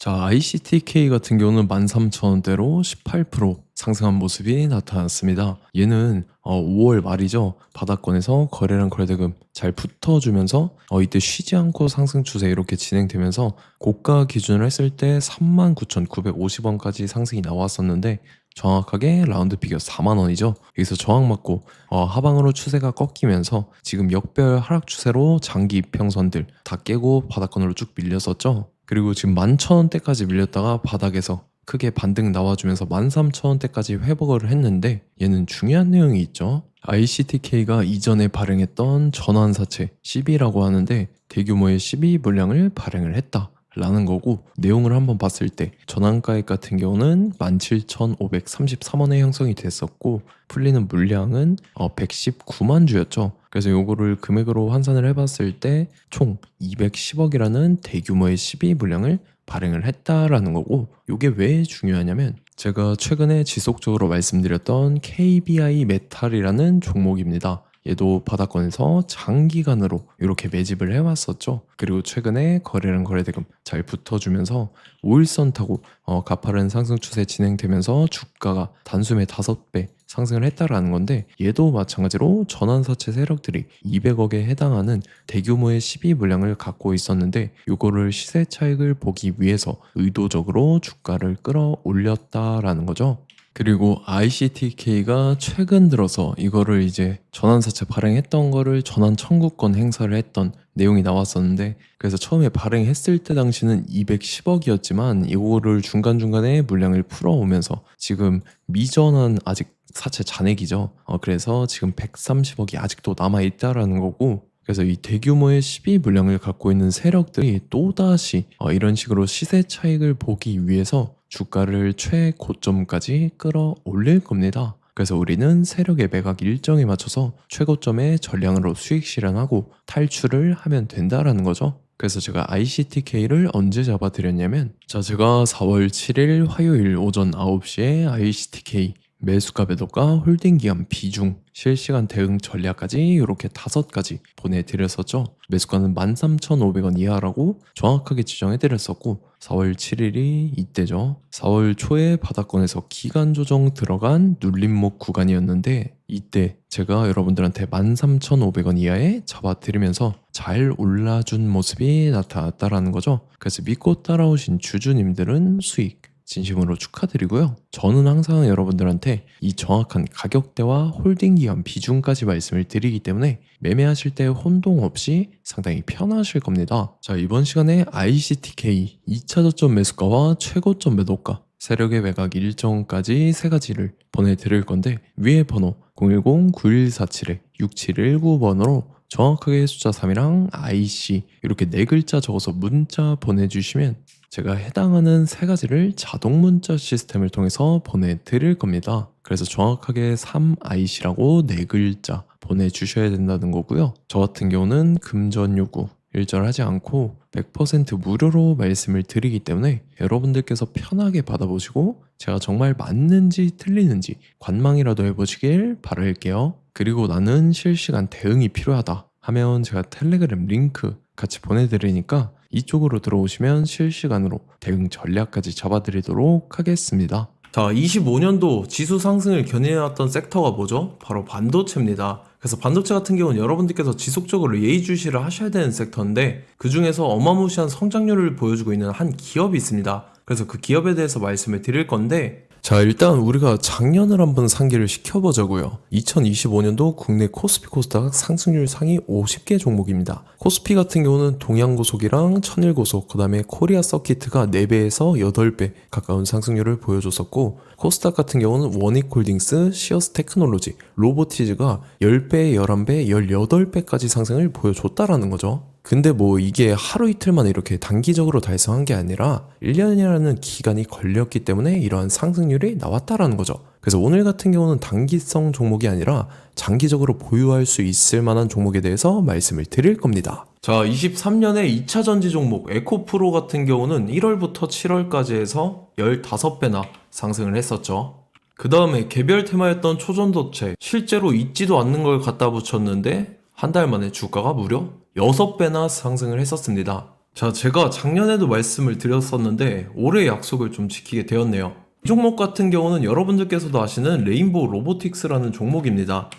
자, ICTK 같은 경우는 13,000원대로 18% 상승한 모습이 나타났습니다. 얘는 5월 말이죠. 바닥권에서 거래량 거래대금 잘 붙어주면서 이때 쉬지 않고 상승 추세 이렇게 진행되면서 고가 기준으로 했을 때 39,950원까지 상승이 나왔었는데 정확하게 라운드 피겨 4만 원이죠. 여기서 저항 맞고 하방으로 추세가 꺾이면서 지금 역별 하락 추세로 장기 이평선들 다 깨고 바닥권으로 쭉 밀렸었죠. 그리고 지금 11,000원대까지 밀렸다가 바닥에서 크게 반등 나와주면서 13,000원대까지 회복을 했는데 얘는 중요한 내용이 있죠. ICTK가 이전에 발행했던 전환사채 CB라고 하는데 대규모의 CB 물량을 발행을 했다 라는 거고, 내용을 한번 봤을 때 전환가액 같은 경우는 17,533원에 형성이 됐었고 풀리는 물량은 119만 주였죠. 그래서 요거를 금액으로 환산을 해봤을 때 총 210억이라는 대규모의 12 물량을 발행을 했다라는 거고, 요게 왜 중요하냐면 제가 최근에 지속적으로 말씀드렸던 KBI 메탈이라는 종목입니다. 얘도 바닥권에서 장기간으로 이렇게 매집을 해왔었죠. 그리고 최근에 거래량 거래대금 잘 붙어주면서 5일선 타고 가파른 상승 추세 진행되면서 주가가 단숨에 5배 상승을 했다라는 건데, 얘도 마찬가지로 전환사채 세력들이 200억에 해당하는 대규모의 12 물량을 갖고 있었는데 요거를 시세 차익을 보기 위해서 의도적으로 주가를 끌어올렸다라는 거죠. 그리고 ICTK가 최근 들어서 이거를 이제 전환사채 발행했던 거를 전환 청구권 행사를 했던 내용이 나왔었는데, 그래서 처음에 발행했을 때 당시는 210억이었지만 이거를 중간중간에 물량을 풀어오면서 지금 미전환 아직 사채 잔액이죠. 그래서 지금 130억이 아직도 남아있다라는 거고, 그래서 이 대규모의 12 물량을 갖고 있는 세력들이 또다시 이런 식으로 시세 차익을 보기 위해서 주가를 최고점까지 끌어올릴 겁니다. 그래서 우리는 세력의 매각 일정에 맞춰서 최고점의 전량으로 수익 실현하고 탈출을 하면 된다라는 거죠. 그래서 제가 ICTK를 언제 잡아드렸냐면, 자, 제가 4월 7일 화요일 오전 9시에 ICTK 매수가 매도가 홀딩 기간 비중 실시간 대응 전략까지 이렇게 5가지 보내드렸었죠. 매수가는 13,500원 이하라고 정확하게 지정해드렸었고 4월 7일이 이때죠. 4월 초에 바닥권에서 기간 조정 들어간 눌림목 구간이었는데 이때 제가 여러분들한테 13,500원 이하에 잡아드리면서 잘 올라준 모습이 나타났다라는 거죠. 그래서 믿고 따라오신 주주님들은 수익 진심으로 축하드리고요. 저는 항상 여러분들한테 이 정확한 가격대와 홀딩 기간 비중까지 말씀을 드리기 때문에 매매하실 때 혼동 없이 상당히 편하실 겁니다. 자, 이번 시간에 ICTK 2차 저점 매수가와 최고점 매도가, 세력의 매각 일정까지 3가지를 보내드릴 건데, 위에 번호 010-9147-6719번으로 정확하게 숫자 3이랑 IC 이렇게 4글자 적어서 문자 보내주시면 제가 해당하는 3가지를 자동 문자 시스템을 통해서 보내드릴 겁니다. 그래서 정확하게 3IC라고 4글자 보내주셔야 된다는 거고요. 저 같은 경우는 금전 요구 일절하지 않고 100% 무료로 말씀을 드리기 때문에 여러분들께서 편하게 받아보시고 제가 정말 맞는지 틀리는지 관망이라도 해보시길 바랄게요. 그리고 나는 실시간 대응이 필요하다 하면 제가 텔레그램 링크 같이 보내드리니까 이쪽으로 들어오시면 실시간으로 대응 전략까지 잡아드리도록 하겠습니다. 자, 25년도 지수 상승을 견인해왔던 섹터가 뭐죠? 바로 반도체입니다. 그래서 반도체 같은 경우는 여러분들께서 지속적으로 예의주시를 하셔야 되는 섹터인데 그 중에서 어마무시한 성장률을 보여주고 있는 한 기업이 있습니다. 그래서 그 기업에 대해서 말씀을 드릴 건데, 자, 일단 우리가 작년을 한번 상기를 시켜보자고요. 2025년도 국내 코스피 코스닥 상승률 상위 50개 종목입니다. 코스피 같은 경우는 동양고속이랑 천일고속, 그 다음에 코리아 서키트가 4배에서 8배 가까운 상승률을 보여줬었고, 코스닥 같은 경우는 원익홀딩스, 시어스 테크놀로지, 로보티즈가 10배, 11배, 18배까지 상승을 보여줬다라는 거죠. 근데 뭐 이게 하루 이틀만 이렇게 단기적으로 달성한 게 아니라 1년이라는 기간이 걸렸기 때문에 이러한 상승률이 나왔다라는 거죠. 그래서 오늘 같은 경우는 단기성 종목이 아니라 장기적으로 보유할 수 있을 만한 종목에 대해서 말씀을 드릴 겁니다. 자, 23년에 2차 전지 종목 에코프로 같은 경우는 1월부터 7월까지 해서 15배나 상승을 했었죠. 그 다음에 개별 테마였던 초전도체, 실제로 있지도 않는 걸 갖다 붙였는데 한 달 만에 주가가 무려 6배나 상승을 했었습니다. 자, 제가 작년에도 말씀을 드렸었는데 올해 약속을 좀 지키게 되었네요. 이 종목 같은 경우는 여러분들께서도 아시는 레인보우 로보틱스라는 종목입니다.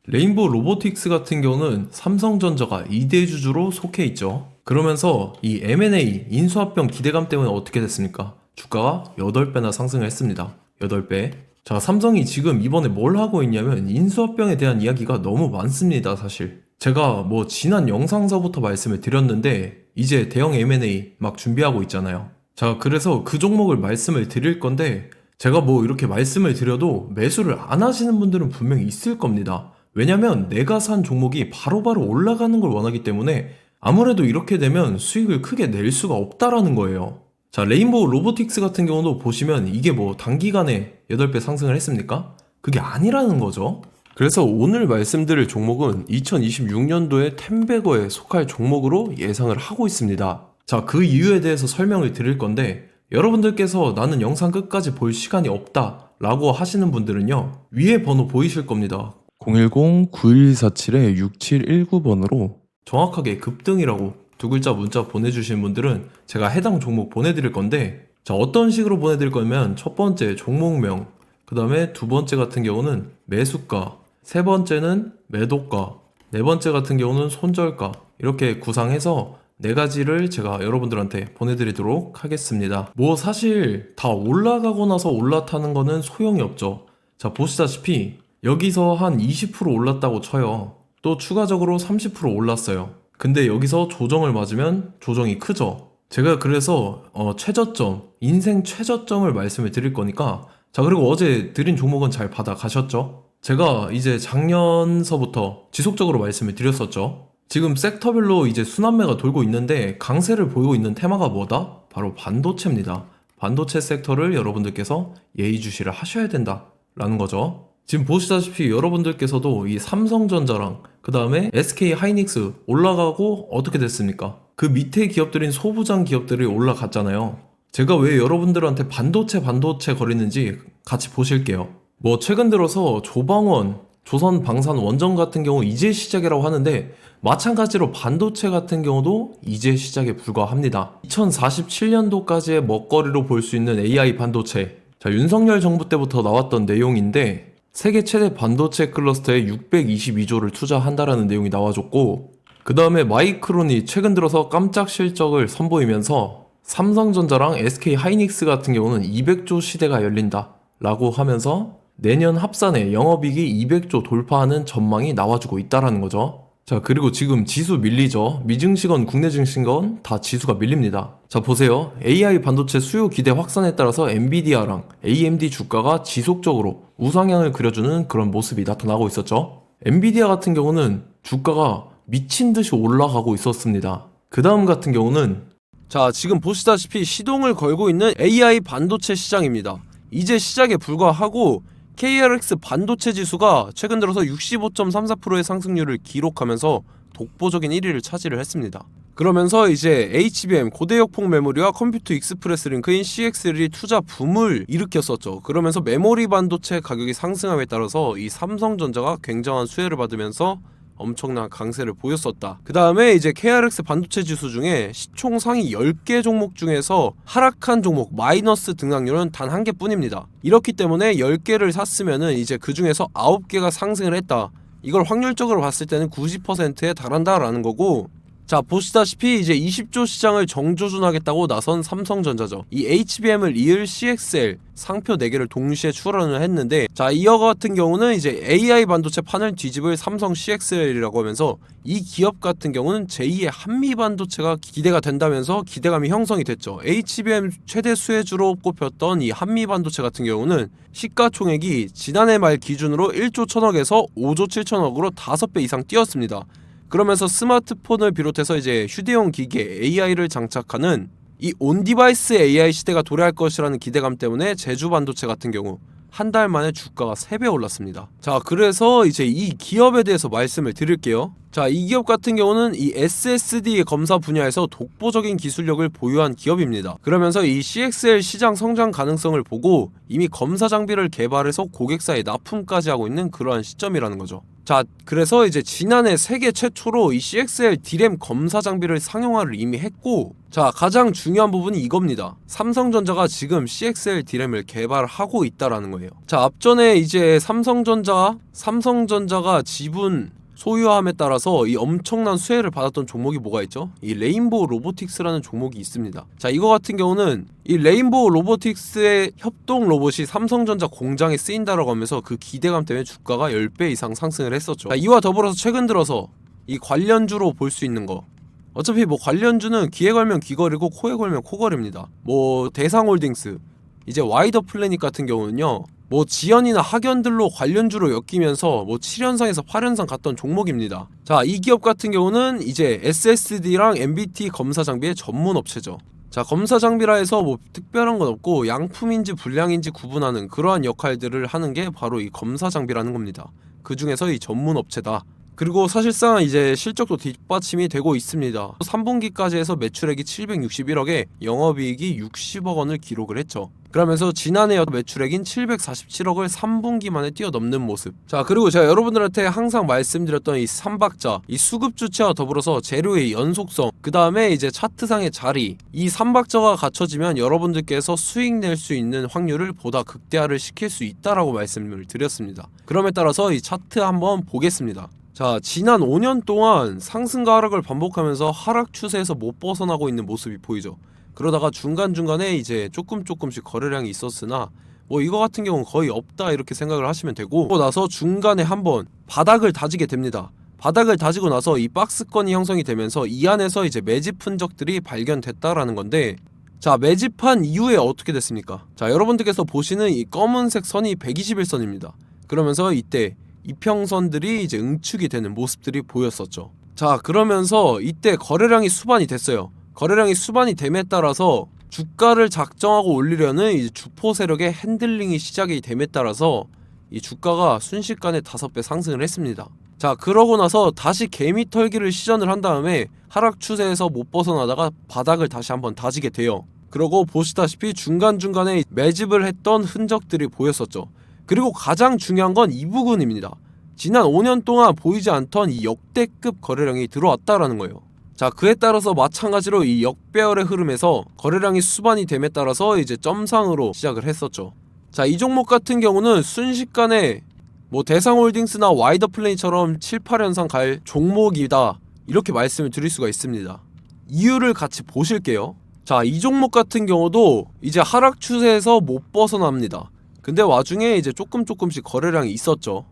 레인보우 로보틱스 같은 경우는 삼성전자가 2대 주주로 속해 있죠. 그러면서 이 M&A 인수합병 기대감 때문에 어떻게 됐습니까? 주가가 8배나 상승을 했습니다. 8배. 자, 삼성이 지금 이번에 뭘 하고 있냐면 인수합병에 대한 이야기가 너무 많습니다, 사실. 제가 뭐 지난 영상서부터 말씀을 드렸는데 이제 대형 M&A 막 준비하고 있잖아요. 자, 그래서 그 종목을 말씀을 드릴 건데 제가 뭐 이렇게 말씀을 드려도 매수를 안 하시는 분들은 분명히 있을 겁니다. 왜냐면 내가 산 종목이 바로바로 올라가는 걸 원하기 때문에 아무래도 이렇게 되면 수익을 크게 낼 수가 없다라는 거예요. 자, 레인보우 로보틱스 같은 경우도 보시면 이게 뭐 단기간에 8배 상승을 했습니까? 그게 아니라는 거죠. 그래서 오늘 말씀드릴 종목은 2026년도에 템베거에 속할 종목으로 예상을 하고 있습니다. 자, 그 이유에 대해서 설명을 드릴 건데 여러분들께서 나는 영상 끝까지 볼 시간이 없다 라고 하시는 분들은요, 위에 번호 보이실 겁니다. 010-9147-6719번으로 정확하게 급등이라고 두 글자 문자 보내주신 분들은 제가 해당 종목 보내드릴 건데, 자, 어떤 식으로 보내드릴 거냐면 첫 번째 종목명, 그 다음에 두 번째 같은 경우는 매수가, 세 번째는 매도가, 네 번째 같은 경우는 손절가, 이렇게 구상해서 네 가지를 제가 여러분들한테 보내드리도록 하겠습니다. 뭐 사실 다 올라가고 나서 올라타는 거는 소용이 없죠. 자, 보시다시피 여기서 한 20% 올랐다고 쳐요. 또 추가적으로 30% 올랐어요. 근데 여기서 조정을 맞으면 조정이 크죠. 제가 그래서 최저점, 인생 최저점을 말씀을 드릴 거니까, 자, 그리고 어제 드린 종목은 잘 받아가셨죠? 제가 이제 작년서부터 지속적으로 말씀을 드렸었죠. 지금 섹터별로 이제 순환매가 돌고 있는데 강세를 보이고 있는 테마가 뭐다? 바로 반도체입니다. 반도체 섹터를 여러분들께서 예의주시를 하셔야 된다라는 거죠. 지금 보시다시피 여러분들께서도 이 삼성전자랑 그 다음에 SK 하이닉스 올라가고 어떻게 됐습니까? 그 밑에 기업들인 소부장 기업들이 올라갔잖아요. 제가 왜 여러분들한테 반도체 거리는지 같이 보실게요. 뭐 최근 들어서 조방원, 조선방산 원전 같은 경우 이제 시작이라고 하는데 마찬가지로 반도체 같은 경우도 이제 시작에 불과합니다. 2047년도까지의 먹거리로 볼 수 있는 AI 반도체. 자, 윤석열 정부 때부터 나왔던 내용인데 세계 최대 반도체 클러스터에 622조를 투자한다라는 내용이 나와줬고, 그 다음에 마이크론이 최근 들어서 깜짝 실적을 선보이면서 삼성전자랑 SK 하이닉스 같은 경우는 200조 시대가 열린다 라고 하면서 내년 합산에 영업이익이 200조 돌파하는 전망이 나와주고 있다라는 거죠. 자, 그리고 지금 지수 밀리죠. 미증시건 국내 증시건 다 지수가 밀립니다. 자, 보세요. AI 반도체 수요 기대 확산에 따라서 엔비디아랑 AMD 주가가 지속적으로 우상향을 그려주는 그런 모습이 나타나고 있었죠. 엔비디아 같은 경우는 주가가 미친 듯이 올라가고 있었습니다. 그 다음 같은 경우는, 자, 지금 보시다시피 시동을 걸고 있는 AI 반도체 시장입니다. 이제 시작에 불과하고 KRX 반도체 지수가 최근 들어서 65.34%의 상승률을 기록하면서 독보적인 1위를 차지를 했습니다. 그러면서 이제 HBM 고대역폭 메모리와 컴퓨터 익스프레스 링크인 CXL이 투자 붐을 일으켰었죠. 그러면서 메모리 반도체 가격이 상승함에 따라서 이 삼성전자가 굉장한 수혜를 받으면서 엄청난 강세를 보였었다. 그 다음에 이제 KRX 반도체 지수 중에 시총 상위 10개 종목 중에서 하락한 종목 마이너스 등락률은 단 1개뿐입니다. 이렇기 때문에 10개를 샀으면은 이제 그 중에서 9개가 상승을 했다. 이걸 확률적으로 봤을 때는 90%에 달한다라는 거고, 자, 보시다시피 이제 20조 시장을 정조준하겠다고 나선 삼성전자죠. 이 HBM을 이을 CXL 상표 4개를 동시에 출원을 했는데, 자, 이어 같은 경우는 이제 AI 반도체 판을 뒤집을 삼성 CXL이라고 하면서 이 기업 같은 경우는 제2의 한미 반도체가 기대가 된다면서 기대감이 형성이 됐죠. HBM 최대 수혜주로 꼽혔던 이 한미 반도체 같은 경우는 시가총액이 지난해 말 기준으로 1조 1000억에서 5조 7천억으로 5배 이상 뛰었습니다. 그러면서 스마트폰을 비롯해서 이제 휴대용 기기에 AI를 장착하는 이 온디바이스 AI 시대가 도래할 것이라는 기대감 때문에 제주 반도체 같은 경우 한 달 만에 주가가 3배 올랐습니다. 자, 그래서 이제 이 기업에 대해서 말씀을 드릴게요. 자, 이 기업 같은 경우는 이 SSD 검사 분야에서 독보적인 기술력을 보유한 기업입니다. 그러면서 이 CXL 시장 성장 가능성을 보고 이미 검사 장비를 개발해서 고객사에 납품까지 하고 있는 그러한 시점이라는 거죠. 자, 그래서 이제 지난해 세계 최초로 이 CXL D램 검사 장비를 상용화를 이미 했고, 자, 가장 중요한 부분이 이겁니다. 삼성전자가 지금 CXL D램을 개발하고 있다라는 거예요. 자, 앞전에 이제 삼성전자가 지분 소유함에 따라서 이 엄청난 수혜를 받았던 종목이 뭐가 있죠? 이 레인보우 로보틱스라는 종목이 있습니다. 자, 이거 같은 경우는 이 레인보우 로보틱스의 협동 로봇이 삼성전자 공장에 쓰인다라고 하면서 그 기대감 때문에 주가가 10배 이상 상승을 했었죠. 자, 이와 더불어서 최근 들어서 이 관련주로 볼 수 있는 거, 어차피 뭐 관련주는 귀에 걸면 귀걸이고 코에 걸면 코걸입니다. 뭐 대상홀딩스, 이제 와이더 플래닛 같은 경우는요, 뭐 지연이나 학연들로 관련주로 엮이면서 뭐 7연상에서 8연상 갔던 종목입니다. 자, 이 기업 같은 경우는 이제 SSD랑 MBT 검사 장비의 전문 업체죠. 자, 검사 장비라 해서 뭐 특별한 건 없고 양품인지 불량인지 구분하는 그러한 역할들을 하는 게 바로 이 검사 장비라는 겁니다. 그 중에서 이 전문 업체다. 그리고 사실상 이제 실적도 뒷받침이 되고 있습니다. 3분기까지 해서 매출액이 761억에 영업이익이 60억 원을 기록을 했죠. 그러면서 지난해 매출액인 747억을 3분기 만에 뛰어넘는 모습. 자, 그리고 제가 여러분들한테 항상 말씀드렸던 이 3박자, 이 수급 주체와 더불어서 재료의 연속성, 그 다음에 이제 차트상의 자리, 이 3박자가 갖춰지면 여러분들께서 수익 낼 수 있는 확률을 보다 극대화를 시킬 수 있다라고 말씀을 드렸습니다. 그럼에 따라서 이 차트 한번 보겠습니다. 자, 지난 5년 동안 상승과 하락을 반복하면서 하락 추세에서 못 벗어나고 있는 모습이 보이죠. 그러다가 중간중간에 이제 조금씩 거래량이 있었으나 뭐 이거 같은 경우는 거의 없다 이렇게 생각을 하시면 되고, 그러고 나서 중간에 한번 바닥을 다지게 됩니다. 바닥을 다지고 나서 이 박스권이 형성이 되면서 이 안에서 이제 매집 흔적들이 발견됐다라는 건데, 자, 매집한 이후에 어떻게 됐습니까? 자, 여러분들께서 보시는 이 검은색 선이 121선입니다. 그러면서 이때 이평선들이 이제 응축이 되는 모습들이 보였었죠. 자, 그러면서 이때 거래량이 수반이 됐어요. 거래량이 수반이 됨에 따라서 주가를 작정하고 올리려는 이제 주포 세력의 핸들링이 시작이 됨에 따라서 이 주가가 순식간에 5배 상승을 했습니다. 자, 그러고 나서 다시 개미 털기를 시전을 한 다음에 하락 추세에서 못 벗어나다가 바닥을 다시 한번 다지게 돼요. 그러고 보시다시피 중간중간에 매집을 했던 흔적들이 보였었죠. 그리고 가장 중요한 건 이 부분입니다. 지난 5년 동안 보이지 않던 이 역대급 거래량이 들어왔다라는 거예요. 자, 그에 따라서 마찬가지로 이 역배열의 흐름에서 거래량이 수반이 됨에 따라서 이제 점상으로 시작을 했었죠. 자, 이 종목 같은 경우는 순식간에 뭐 대상홀딩스나 와이더 플레이처럼 7, 8연상 갈 종목이다 이렇게 말씀을 드릴 수가 있습니다. 이유를 같이 보실게요. 자, 이 종목 같은 경우도 이제 하락 추세에서 못 벗어납니다. 근데 와중에 이제 조금씩 거래량이 있었죠.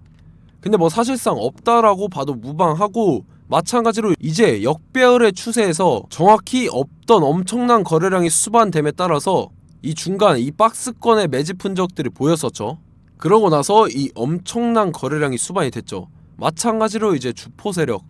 근데 뭐 사실상 없다라고 봐도 무방하고, 마찬가지로 이제 역배열의 추세에서 정확히 없던 엄청난 거래량이 수반됨에 따라서 이 중간 이 박스권의 매집 흔적들이 보였었죠. 그러고 나서 이 엄청난 거래량이 수반이 됐죠. 마찬가지로 이제 주포 세력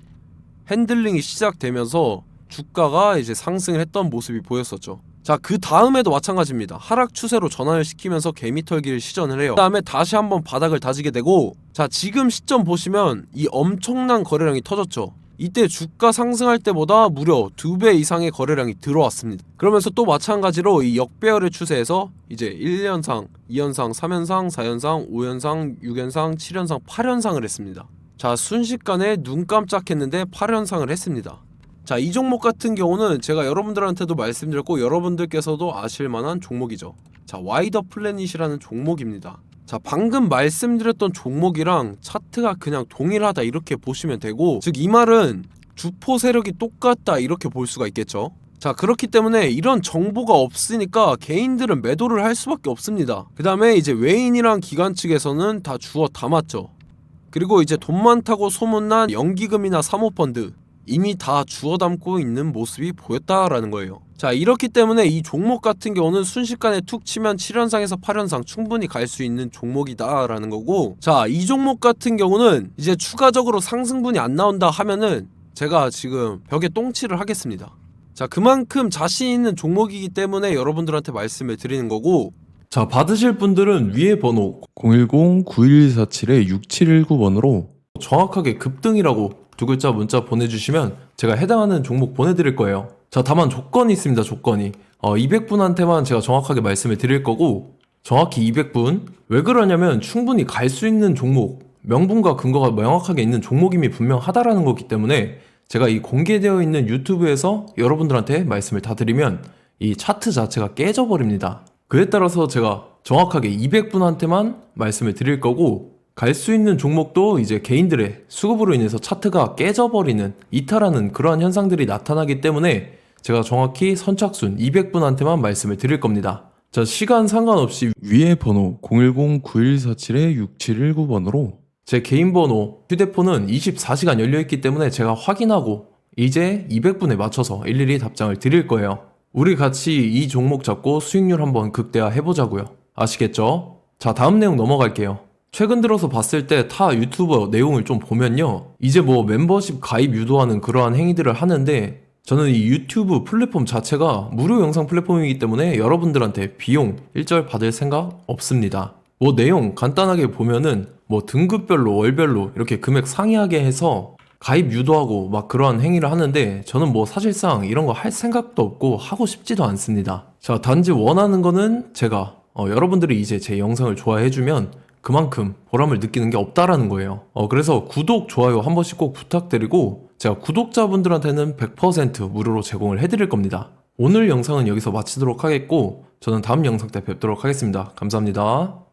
핸들링이 시작되면서 주가가 이제 상승을 했던 모습이 보였었죠. 자, 그 다음에도 마찬가지입니다. 하락 추세로 전환을 시키면서 개미털기를 시전을 해요. 그 다음에 다시 한번 바닥을 다지게 되고, 자, 지금 시점 보시면 이 엄청난 거래량이 터졌죠. 이때 주가 상승할 때보다 무려 2배 이상의 거래량이 들어왔습니다. 그러면서 또 마찬가지로 이 역배열의 추세에서 이제 1연상, 2연상, 3연상, 4연상, 5연상, 6연상, 7연상, 8연상을 했습니다. 자, 순식간에 눈 깜짝했는데 8연상을 했습니다. 자, 이 종목 같은 경우는 제가 여러분들한테도 말씀드렸고 여러분들께서도 아실만한 종목이죠. 자, 와이더 플래닛이라는 종목입니다. 자, 방금 말씀드렸던 종목이랑 차트가 그냥 동일하다 이렇게 보시면 되고, 즉 이 말은 주포 세력이 똑같다 이렇게 볼 수가 있겠죠. 자, 그렇기 때문에 이런 정보가 없으니까 개인들은 매도를 할 수밖에 없습니다. 그 다음에 이제 외인이랑 기관 측에서는 다 주워 담았죠. 그리고 이제 돈 많다고 소문난 연기금이나 사모펀드 이미 다 주워 담고 있는 모습이 보였다라는 거예요. 자, 이렇기 때문에 이 종목 같은 경우는 순식간에 툭 치면 7연상에서 8연상 충분히 갈 수 있는 종목이다 라는 거고, 자, 이 종목 같은 경우는 이제 추가적으로 상승분이 안 나온다 하면은 제가 지금 벽에 똥칠을 하겠습니다. 자, 그만큼 자신 있는 종목이기 때문에 여러분들한테 말씀을 드리는 거고, 자, 받으실 분들은 위에 번호 010-9147-6719번으로 정확하게 급등이라고 2글자 문자 보내주시면 제가 해당하는 종목 보내드릴 거예요. 자, 다만 조건이 있습니다. 조건이 200분한테만 제가 정확하게 말씀을 드릴 거고, 정확히 200분. 왜 그러냐면 충분히 갈 수 있는 종목 명분과 근거가 명확하게 있는 종목임이 분명하다라는 거기 때문에 제가 이 공개되어 있는 유튜브에서 여러분들한테 말씀을 다 드리면 이 차트 자체가 깨져버립니다. 그에 따라서 제가 정확하게 200분한테만 말씀을 드릴 거고, 갈 수 있는 종목도 이제 개인들의 수급으로 인해서 차트가 깨져버리는, 이탈하는 그러한 현상들이 나타나기 때문에 제가 정확히 선착순 200분한테만 말씀을 드릴 겁니다. 자, 시간 상관없이 위에 번호 010-9147-6719번으로 제 개인 번호, 휴대폰은 24시간 열려있기 때문에 제가 확인하고 이제 200분에 맞춰서 일일이 답장을 드릴 거예요. 우리 같이 이 종목 잡고 수익률 한번 극대화 해보자고요. 아시겠죠? 자, 다음 내용 넘어갈게요. 최근 들어서 봤을 때 타 유튜버 내용을 좀 보면요, 이제 뭐 멤버십 가입 유도하는 그러한 행위들을 하는데, 저는 이 유튜브 플랫폼 자체가 무료 영상 플랫폼이기 때문에 여러분들한테 비용 일절 받을 생각 없습니다. 뭐 내용 간단하게 보면은 뭐 등급별로 월별로 이렇게 금액 상이하게 해서 가입 유도하고 막 그러한 행위를 하는데, 저는 뭐 사실상 이런 거 할 생각도 없고 하고 싶지도 않습니다. 자, 단지 원하는 거는 제가 여러분들이 이제 제 영상을 좋아해주면 그만큼 보람을 느끼는 게 없다라는 거예요. 그래서 구독, 좋아요 한 번씩 꼭 부탁드리고, 제가 구독자분들한테는 100% 무료로 제공을 해드릴 겁니다. 오늘 영상은 여기서 마치도록 하겠고, 저는 다음 영상 때 뵙도록 하겠습니다. 감사합니다.